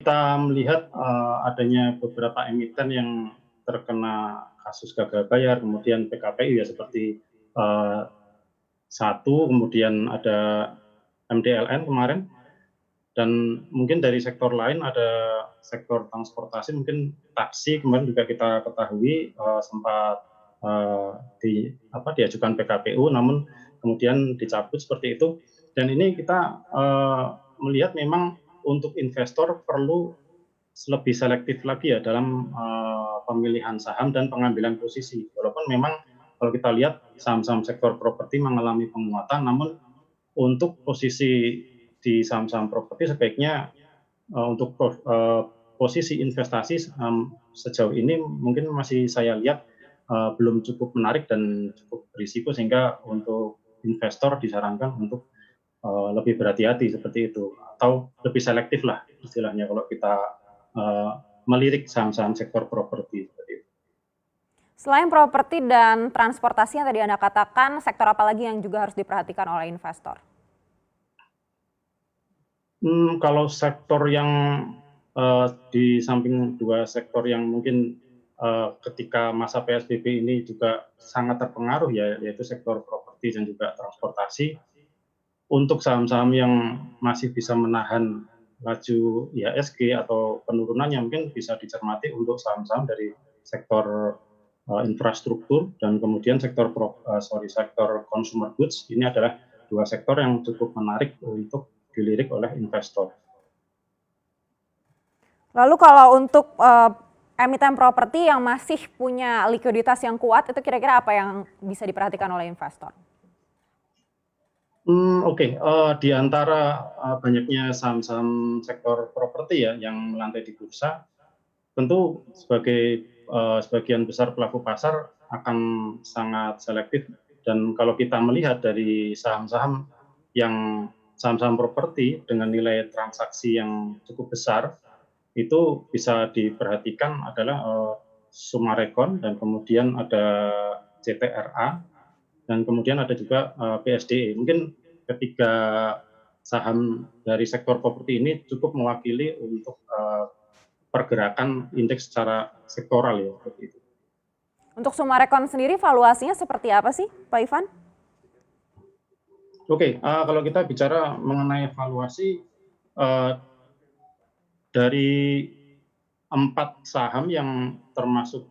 kita melihat adanya beberapa emiten yang terkena kasus gagal bayar, kemudian PKPU ya seperti satu, kemudian ada MDLN kemarin, dan mungkin dari sektor lain ada sektor transportasi, mungkin taksi kemarin juga kita ketahui sempat diajukan PKPU, namun kemudian dicabut seperti itu. Dan ini kita melihat memang untuk investor perlu lebih selektif lagi ya dalam pemilihan saham dan pengambilan posisi. Walaupun memang kalau kita lihat saham-saham sektor properti mengalami penguatan, namun untuk posisi di saham-saham properti sebaiknya untuk posisi investasi sejauh ini mungkin masih saya lihat belum cukup menarik dan cukup berisiko, sehingga untuk investor disarankan untuk lebih berhati-hati seperti itu, atau lebih selektif lah istilahnya kalau kita melirik saham-saham sektor properti seperti itu. Selain properti dan transportasi yang tadi Anda katakan, sektor apa lagi yang juga harus diperhatikan oleh investor? Kalau sektor yang di samping dua sektor yang mungkin ketika masa PSBB ini juga sangat terpengaruh ya, yaitu sektor properti dan juga transportasi. Untuk saham-saham yang masih bisa menahan laju IHSG atau penurunannya, mungkin bisa dicermati untuk saham-saham dari sektor infrastruktur dan kemudian sektor consumer goods. Ini adalah dua sektor yang cukup menarik untuk dilirik oleh investor. Lalu kalau untuk emiten properti yang masih punya likuiditas yang kuat, itu kira-kira apa yang bisa diperhatikan oleh investor? Di antara banyaknya saham-saham sektor properti ya yang melantai di bursa, tentu sebagai sebagian besar pelaku pasar akan sangat selektif. Dan kalau kita melihat dari saham-saham properti dengan nilai transaksi yang cukup besar, itu bisa diperhatikan adalah Sumarekon, dan kemudian ada CTRA, dan kemudian ada juga PSDE. Mungkin ketiga saham dari sektor properti ini cukup mewakili untuk pergerakan indeks secara sektoral ya, seperti itu. Untuk Sumarekon sendiri valuasinya seperti apa sih, Pak Ivan? Kalau kita bicara mengenai valuasi dari 4 saham yang termasuk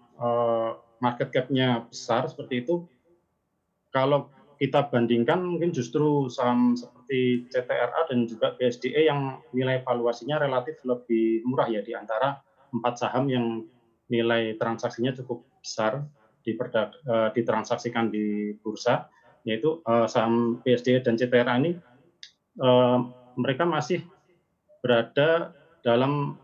market cap-nya besar seperti itu, kalau kita bandingkan mungkin justru saham seperti CTRA dan juga BSDE yang nilai valuasinya relatif lebih murah ya di antara 4 saham yang nilai transaksinya cukup besar ditransaksikan di bursa, yaitu saham BSDE dan CTRA ini mereka masih berada dalam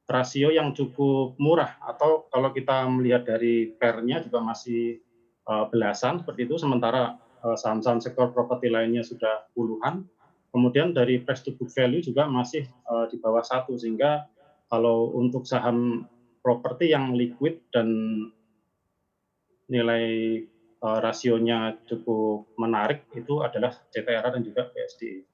rasio yang cukup murah, atau kalau kita melihat dari PER-nya juga masih belasan seperti itu, sementara saham-saham sektor properti lainnya sudah puluhan. Kemudian dari price to book value juga masih di bawah 1, sehingga kalau untuk saham properti yang liquid dan nilai rasionya cukup menarik itu adalah CTRA dan juga BSDE.